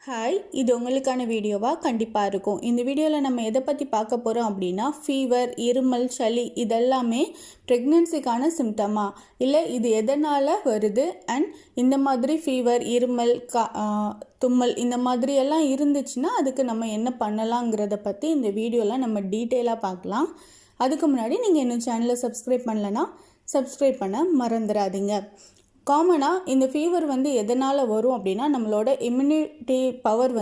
Hi, இது உங்களுக்கான வீடியோவா கண்டிப்பாக இருக்கும். இந்த வீடியோவில் நம்ம எதை பற்றி பார்க்க போகிறோம் அப்படின்னா, ஃபீவர், இருமல், சளி இதெல்லாமே ப்ரெக்னென்சிக்கான சிம்டமா, இல்லை இது எதனால் வருது, அண்ட் இந்த மாதிரி ஃபீவர், இருமல், தும்மல் இந்த மாதிரி எல்லாம் இருந்துச்சுன்னா அதுக்கு நம்ம என்ன பண்ணலாங்கிறத பற்றி இந்த வீடியோவில் நம்ம டீட்டெயிலாக பார்க்கலாம். அதுக்கு முன்னாடி நீங்கள் இன்னும் சேனலை சப்ஸ்கிரைப் பண்ணலைன்னா சப்ஸ்கிரைப் பண்ண மறந்துடாதீங்க. காமனாக இந்த ஃபீவர் எதனால் வரும் அப்படின்னா, நம்மளோட இம்யூனிட்டி பவர்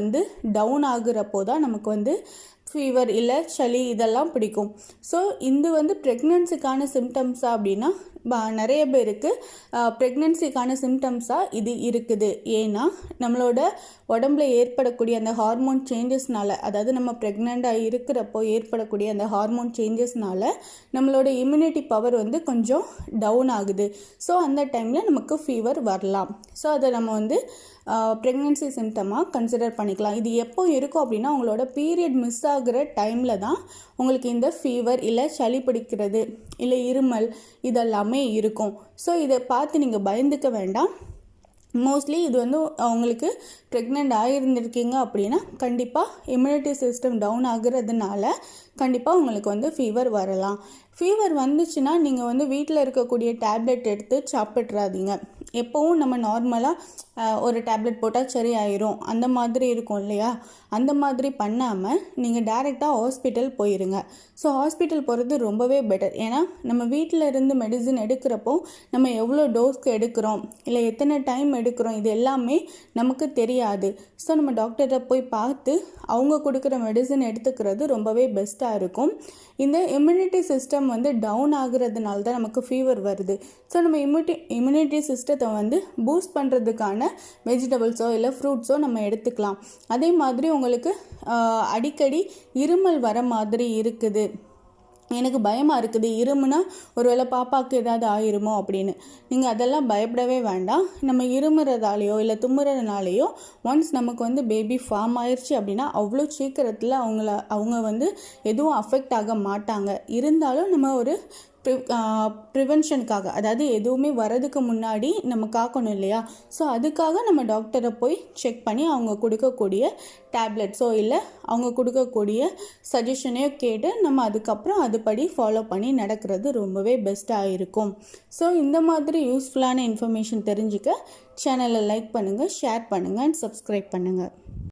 டவுன் ஆகுறப்போ தான் நமக்கு ஃபீவர் இல்லை சளி இதெல்லாம் பிடிக்கும். ஸோ இது ப்ரெக்னென்சிக்கான சிம்டம்ஸா அப்படின்னா நிறைய பேருக்கு ப்ரெக்னென்சிக்கான சிம்டம்ஸாக இது இருக்குது. ஏன்னா நம்மளோட உடம்புல ஏற்படக்கூடிய அந்த ஹார்மோன் சேஞ்சஸ்னால, அதாவது நம்ம ப்ரெக்னெண்ட்டாக இருக்கிறப்போ ஏற்படக்கூடிய அந்த ஹார்மோன் சேஞ்சஸ்னால நம்மளோட இம்யூனிட்டி பவர் கொஞ்சம் டவுன் ஆகுது. ஸோ அந்த டைமில் நமக்கு ஃபீவர் வரலாம். ஸோ அதை நம்ம ப்ரெக்னென்சி சிம்டமாக கன்சிடர் பண்ணிக்கலாம். இது எப்போ இருக்கும் அப்படின்னா, உங்களோட பீரியட் மிஸ் ஆகுற டைமில் தான் உங்களுக்கு இந்த ஃபீவர் இல்லை சளி பிடிக்கிறது இல்லை இருமல் இதெல்லாமே இருக்கும். ஸோ இதை பார்த்து நீங்கள் பயந்துக்க வேண்டாம். மோஸ்ட்லி இது அவங்களுக்கு ப்ரெக்னென்ட் ஆகியிருந்திருக்கீங்க அப்படின்னா கண்டிப்பாக இம்யூனிட்டி சிஸ்டம் டவுன் ஆகுறதுனால கண்டிப்பாக உங்களுக்கு ஃபீவர் வரலாம். ஃபீவர் வந்துச்சுன்னா நீங்கள் வீட்டில் இருக்கக்கூடிய டேப்லெட் எடுத்து சாப்பிட்றாதீங்க. எப்போவும் நம்ம நார்மலாக ஒரு டேப்லெட் போட்டால் சரி ஆயிரும் அந்த மாதிரி இருக்கும் இல்லையா, அந்த மாதிரி பண்ணாமல் நீங்கள் டைரெக்டாக ஹாஸ்பிட்டல் போயிருங்க. ஸோ ஹாஸ்பிட்டல் போகிறது ரொம்பவே பெட்டர். ஏன்னா நம்ம வீட்டில் இருந்து மெடிசின் எடுக்கிறப்போ நம்ம எவ்வளோ டோஸ்க்கு எடுக்கிறோம் இல்லை எத்தனை டைம் எடுக்கிறோம் இது எல்லாமே நமக்கு தெரியாது. ஸோ நம்ம டாக்டரை போய் பார்த்து அவங்க கொடுக்குற மெடிசின் எடுத்துக்கிறது ரொம்பவே பெஸ்ட்டாக இருக்கும். இந்த இம்யூனிட்டி சிஸ்டம் டவுன் ஆகுறதுனால தான் நமக்கு ஃபீவர் வருது. ஸோ நம்ம இம்யூனிட்டி சிஸ்டத்தை பூஸ்ட் பண்ணுறதுக்கான வெஜிடபிள்ஸோ இல்லை ஃப்ரூட்ஸோ நம்ம எடுத்துக்கலாம். அதே மாதிரி உங்களுக்கு அடிக்கடி இருமல் வர மாதிரி இருக்குது, எனக்கு பயமாக இருக்குது, இருமுனா ஒருவேளை பாப்பாவுக்கு ஏதாவது ஆயிருமோ அப்படின்னு, நீங்கள் அதெல்லாம் பயப்படவே வேண்டாம். நம்ம இருமுறதாலேயோ இல்லை தும்முறதுனாலேயோ ஒன்ஸ் நமக்கு பேபி ஃபார்ம் ஆயிடுச்சு அப்படின்னா அவ்வளோ சீக்கிரத்தில் அவங்க எதுவும் அஃபெக்ட் ஆக மாட்டாங்க. இருந்தாலும் நம்ம ஒரு ப்ரிவென்ஷனுக்காக, அதாவது எதுவுமே வரதுக்கு முன்னாடி நம்ம காக்கணும் இல்லையா, ஸோ அதுக்காக நம்ம டாக்டரை போய் செக் பண்ணி அவங்க கொடுக்கக்கூடிய டேப்லெட்ஸோ இல்லை அவங்க கொடுக்கக்கூடிய சஜஷனையோ கேட்டு நம்ம அதுக்கப்புறம் அதுபடி ஃபாலோ பண்ணி நடக்கிறது ரொம்பவே பெஸ்ட்டாக இருக்கும். ஸோ இந்த மாதிரி யூஸ்ஃபுல்லான இன்ஃபர்மேஷன் தெரிஞ்சுக்க சேனலை லைக் பண்ணுங்கள், ஷேர் பண்ணுங்கள் அண்ட் சப்ஸ்கிரைப் பண்ணுங்கள்.